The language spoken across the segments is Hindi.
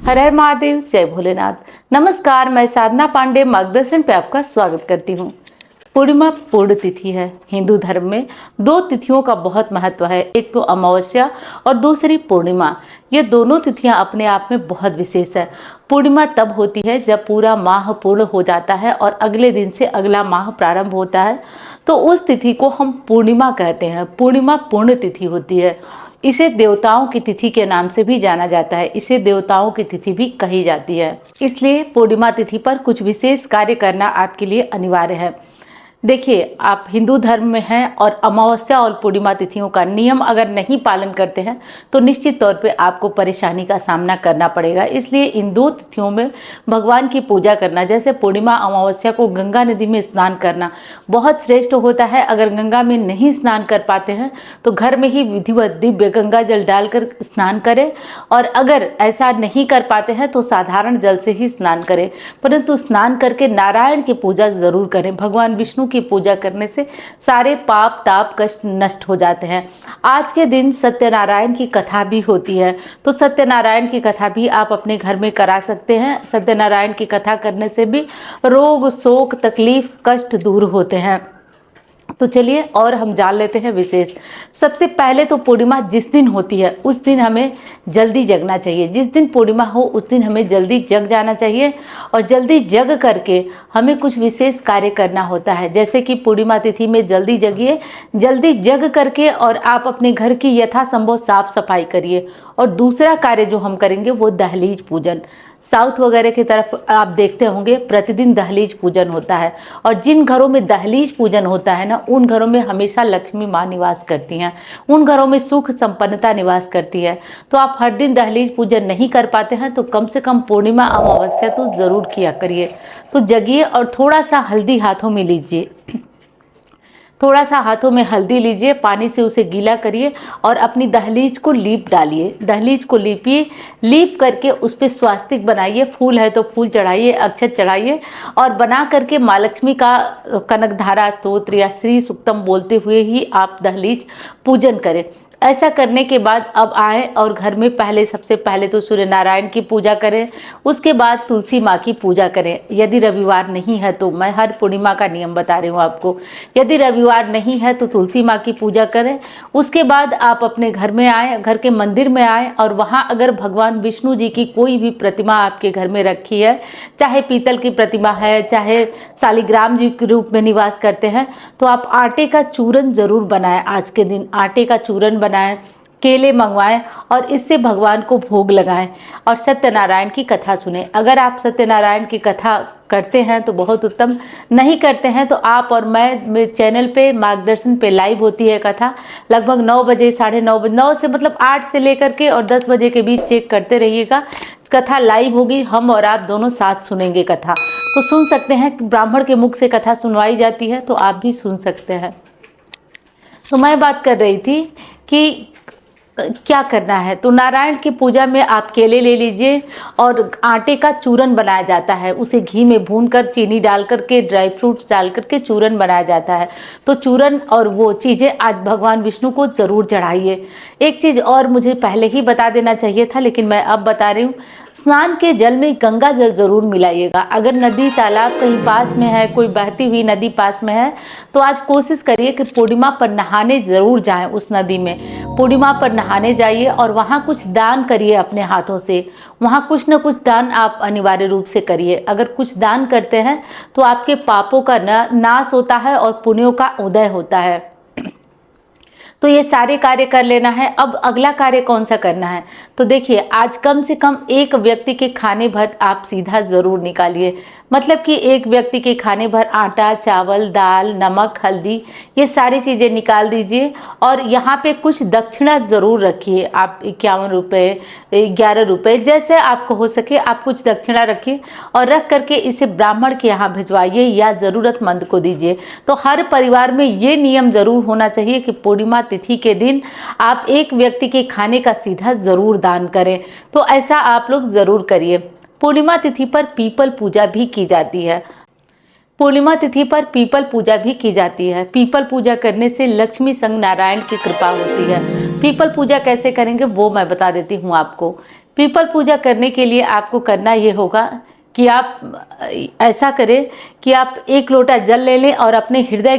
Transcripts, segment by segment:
हर हर महादेव, जय भोलेनाथ। नमस्कार, मैं साधना पांडे मार्गदर्शन पे आपका स्वागत करती हूँ। पूर्णिमा पूर्ण तिथि है। हिंदू धर्म में दो तिथियों का बहुत महत्व है, एक तो अमावस्या और दूसरी पूर्णिमा। ये दोनों तिथियां अपने आप में बहुत विशेष है। पूर्णिमा तब होती है जब पूरा माह पूर्ण हो जाता है और अगले दिन से अगला माह प्रारंभ होता है, तो उस तिथि को हम पूर्णिमा कहते हैं। पूर्णिमा पूर्ण तिथि होती है। इसे देवताओं की तिथि के नाम से भी जाना जाता है, इसे देवताओं की तिथि भी कही जाती है। इसलिए पूर्णिमा तिथि पर कुछ विशेष कार्य करना आपके लिए अनिवार्य है। देखिए, आप हिंदू धर्म में हैं और अमावस्या और पूर्णिमा तिथियों का नियम अगर नहीं पालन करते हैं तो निश्चित तौर पे आपको परेशानी का सामना करना पड़ेगा। इसलिए इन दो तिथियों में भगवान की पूजा करना, जैसे पूर्णिमा अमावस्या को गंगा नदी में स्नान करना बहुत श्रेष्ठ होता है। अगर गंगा में नहीं स्नान कर पाते हैं तो घर में ही विधिवत दिव्य गंगा जल डालकर स्नान करें, और अगर ऐसा नहीं कर पाते हैं तो साधारण जल से ही स्नान करें, परंतु स्नान करके नारायण की पूजा जरूर करें। भगवान विष्णु की पूजा करने से सारे पाप ताप कष्ट नष्ट हो जाते हैं। आज के दिन सत्यनारायण की कथा भी होती है, तो सत्यनारायण की कथा भी आप अपने घर में करा सकते हैं। सत्यनारायण की कथा करने से भी रोग शोक तकलीफ कष्ट दूर होते हैं। तो चलिए और हम जान लेते हैं विशेष। सबसे पहले तो पूर्णिमा जिस दिन होती है उस दिन हमें जल्दी जगना चाहिए। जिस दिन पूर्णिमा हो उस दिन हमें जल्दी जग जाना चाहिए, और जल्दी जग करके हमें कुछ विशेष कार्य करना होता है। जैसे कि पूर्णिमा तिथि में जल्दी जगिए, जल्दी जग करके और आप अपने घर की यथासंभव साफ सफाई करिए। और दूसरा कार्य जो हम करेंगे वो दहलीज पूजन। साउथ वगैरह की तरफ आप देखते होंगे प्रतिदिन दहलीज पूजन होता है, और जिन घरों में दहलीज पूजन होता है ना, उन घरों में हमेशा लक्ष्मी माँ निवास करती हैं, उन घरों में सुख संपन्नता निवास करती है। तो आप हर दिन दहलीज पूजन नहीं कर पाते हैं तो कम से कम पूर्णिमा अमावस्या तो जरूर किया करिए। तो जगिए और थोड़ा सा हल्दी हाथों में लीजिए, थोड़ा सा हाथों में हल्दी लीजिए, पानी से उसे गीला करिए और अपनी दहलीज को लीप डालिए। दहलीज को लीपिए, लीप करके उस पर स्वास्तिक बनाइए, फूल है तो फूल चढ़ाइए, अक्षत चढ़ाइए, और बना करके माँ लक्ष्मी का कनकधारा स्तोत्र या श्री सुक्तम बोलते हुए ही आप दहलीज पूजन करें। ऐसा करने के बाद अब आए और घर में सबसे पहले तो सूर्य नारायण की पूजा करें, उसके बाद तुलसी माँ की पूजा करें। यदि रविवार नहीं है तो, मैं हर पूर्णिमा का नियम बता रही हूँ आपको, यदि रविवार नहीं है तो तुलसी माँ की पूजा करें। उसके बाद आप अपने घर में आए, घर के मंदिर में आए, और वहाँ अगर भगवान विष्णु जी की कोई भी प्रतिमा आपके घर में रखी है, चाहे पीतल की प्रतिमा है, चाहे शालिग्राम जी के रूप में निवास करते हैं, तो आप आटे का चूरन जरूर बनाएं। आज के दिन आटे का चूरन बनाएं, केले मंगवाएं और इससे भगवान को भोग लगाएं, और सत्यनारायण की कथा सुने। अगर आप सत्यनारायण की कथा करते हैं तो बहुत उत्तम, नहीं करते हैं तो आप और मैं, मेरे चैनल पे मार्गदर्शन पे लाइव होती है कथा, लगभग 9 बजे, 9:30 बजे, 9 से मतलब 8 से लेकर के और 10 बजे के बीच चेक करते रहिएगा। कथा लाइव होगी, हम और आप दोनों साथ सुनेंगे कथा। तो सुन सकते हैं, ब्राह्मण के मुख से कथा सुनवाई जाती है तो आप भी सुन सकते हैं। तो मैं बात कर रही थी कि क्या करना है। तो नारायण की पूजा में आप केले ले लीजिए, और आटे का चूरन बनाया जाता है, उसे घी में भूनकर चीनी डाल करके ड्राई फ्रूट्स डाल करके चूरन बनाया जाता है। तो चूरन और वो चीज़ें आज भगवान विष्णु को ज़रूर चढ़ाइए। एक चीज़ और मुझे पहले ही बता देना चाहिए था लेकिन मैं अब बता रही हूँ, स्नान के जल में गंगा जल जरूर मिलाइएगा। अगर नदी तालाब कहीं पास में है, कोई बहती हुई नदी पास में है, तो आज कोशिश करिए कि पूर्णिमा पर नहाने ज़रूर जाएं उस नदी में। पूर्णिमा पर नहाने जाइए और वहाँ कुछ दान करिए अपने हाथों से। वहाँ कुछ न कुछ दान आप अनिवार्य रूप से करिए। अगर कुछ दान करते हैं तो आपके पापों का नाश होता है और पुण्यों का उदय होता है। तो ये सारे कार्य कर लेना है। अब अगला कार्य कौन सा करना है, तो देखिए, आज कम से कम एक व्यक्ति के खाने भर आप सीधा ज़रूर निकालिए। मतलब कि एक व्यक्ति के खाने भर आटा, चावल, दाल, नमक, हल्दी, ये सारी चीज़ें निकाल दीजिए। और यहाँ पे कुछ दक्षिणा ज़रूर रखिए। आप 51 रुपये, 11 रुपये, जैसे आपको हो सके आप कुछ दक्षिणा रखिए, और रख करके इसे ब्राह्मण के यहाँ भिजवाइए या ज़रूरतमंद को दीजिए। तो हर परिवार में ये नियम ज़रूर होना चाहिए कि पूर्णिमा तिथि के दिन आप एक व्यक्ति के खाने का सीधा ज़रूर दान करें। तो ऐसा आप लोग ज़रूर करिए। पूर्णिमा तिथि पर पीपल पूजा भी की जाती है। पूर्णिमा तिथि पर पीपल पूजा भी की जाती है। पीपल पूजा करने से लक्ष्मी संग नारायण की कृपा होती है। पीपल पूजा कैसे करेंगे वो मैं बता देती हूँ आपको। पीपल पूजा करने के लिए आपको करना ये होगा कि आप ऐसा करें कि आप 1 लोटा जल ले लें और अपने हृदय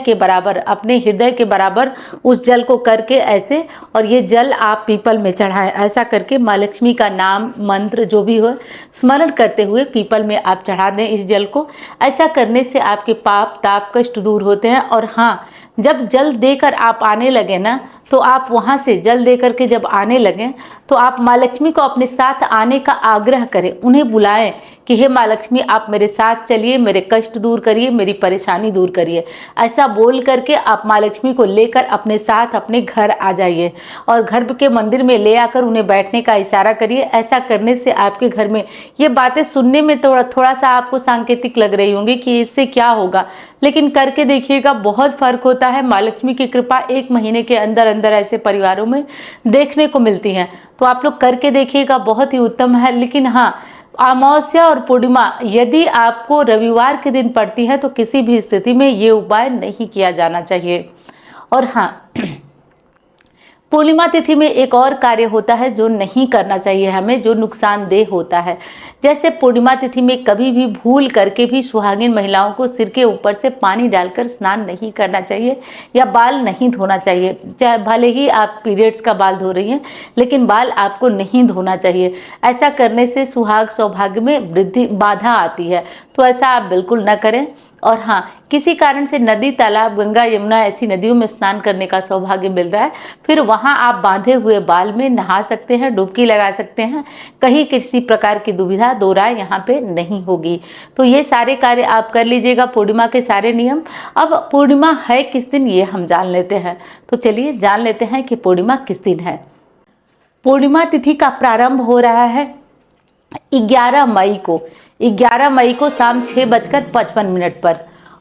के बराबर उस जल को करके ऐसे, और ये जल आप पीपल में चढ़ाएं। ऐसा करके माँ लक्ष्मी का नाम मंत्र जो भी हो स्मरण करते हुए पीपल में आप चढ़ा दें इस जल को। ऐसा करने से आपके पाप ताप कष्ट दूर होते हैं। और हाँ, जब जल देकर आप आने लगे ना, तो आप वहाँ से जल देकर के जब आने लगें तो आप माँ लक्ष्मी को अपने साथ आने का आग्रह करें, उन्हें बुलाएं कि हे माँ लक्ष्मी, आप मेरे साथ चलिए, मेरे कष्ट दूर करिए, मेरी परेशानी दूर करिए। ऐसा बोल करके आप माँ लक्ष्मी को लेकर अपने साथ अपने घर आ जाइए और घर के मंदिर में ले आकर उन्हें बैठने का इशारा करिए। ऐसा करने से आपके घर में, ये बातें सुनने में थोड़ा सा आपको सांकेतिक लग रही होंगी कि इससे क्या होगा, लेकिन करके देखिएगा, बहुत फर्क होता है। माँ लक्ष्मी की कृपा 1 महीने के अंदर अंदर ऐसे परिवारों में देखने को मिलती है। तो आप लोग करके देखिएगा, बहुत ही उत्तम है। लेकिन हाँ, अमावस्या और पूर्णिमा यदि आपको रविवार के दिन पड़ती है तो किसी भी स्थिति में ये उपाय नहीं किया जाना चाहिए। और हाँ, पूर्णिमा तिथि में एक और कार्य होता है जो नहीं करना चाहिए हमें, जो नुकसानदेह होता है। जैसे पूर्णिमा तिथि में कभी भी भूल करके भी सुहागिन महिलाओं को सिर के ऊपर से पानी डालकर स्नान नहीं करना चाहिए या बाल नहीं धोना चाहिए। चाहे भले ही आप पीरियड्स का बाल धो रही हैं, लेकिन बाल आपको नहीं धोना चाहिए। ऐसा करने से सुहाग सौभाग्य में वृद्धि बाधा आती है, तो ऐसा आप बिल्कुल न करें। और हाँ, किसी कारण से नदी, तालाब, गंगा, यमुना ऐसी नदियों में स्नान करने का सौभाग्य मिल रहा है, फिर वहाँ आप बांधे हुए बाल में नहा सकते हैं, डुबकी लगा सकते हैं। कहीं किसी प्रकार की दुविधा दो राय यहाँ पे नहीं होगी। तो ये सारे कार्य आप कर लीजिएगा, पूर्णिमा के सारे नियम। अब पूर्णिमा है किस दिन ये हम जान लेते हैं। तो चलिए जान लेते हैं कि पूर्णिमा किस दिन है। पूर्णिमा तिथि का प्रारंभ हो रहा है 11 मई को शाम 6:55 पर,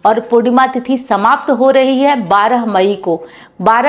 और पूर्णिमा तिथि समाप्त हो रही है 12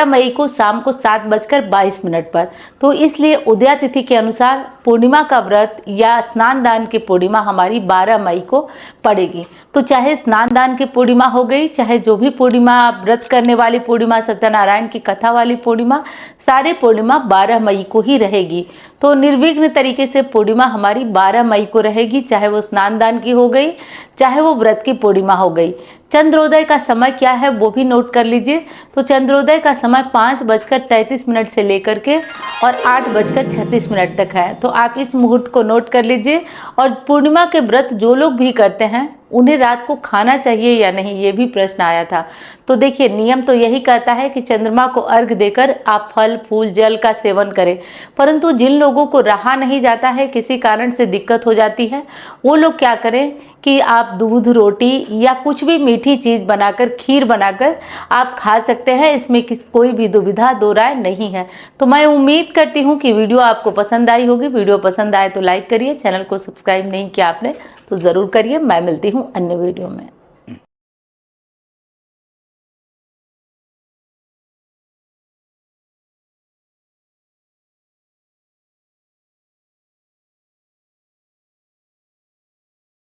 मई को शाम को 7:22 पर। तो इसलिए उदया तिथि के अनुसार पूर्णिमा का व्रत या स्नान दान की पूर्णिमा हमारी 12 मई को पड़ेगी। तो चाहे स्नान दान की पूर्णिमा हो गई, चाहे जो भी पूर्णिमा, व्रत करने वाली पूर्णिमा, सत्यनारायण की कथा वाली पूर्णिमा, सारी पूर्णिमा 12 मई को ही रहेगी। तो निर्विघ्न तरीके से पूर्णिमा हमारी 12 मई को रहेगी, चाहे वो स्नान दान की हो गई, चाहे वो व्रत की पूर्णिमा हो गई। चंद्रोदय का समय क्या है वो भी नोट कर लीजिए। तो चंद्रोदय का समय 5:33 से लेकर के और 8:36 तक है। तो आप इस मुहूर्त को नोट कर लीजिए। और पूर्णिमा के व्रत जो लोग भी करते हैं उन्हें रात को खाना चाहिए या नहीं, ये भी प्रश्न आया था। तो देखिए, नियम तो यही कहता है कि चंद्रमा को अर्घ देकर आप फल फूल जल का सेवन करें, परंतु जिन लोगों को रहा नहीं जाता है, किसी कारण से दिक्कत हो जाती है, वो लोग क्या करें कि आप दूध, रोटी या कुछ भी मीठी चीज़ बनाकर, खीर बनाकर आप खा सकते हैं। इसमें कोई भी दुविधा दो राय नहीं है। तो मैं उम्मीद करती हूँ कि वीडियो आपको पसंद आई होगी। वीडियो पसंद आए तो लाइक करिए, चैनल को सब्सक्राइब नहीं किया आपने तो ज़रूर करिए। मैं मिलती हूँ अन्य वीडियो में।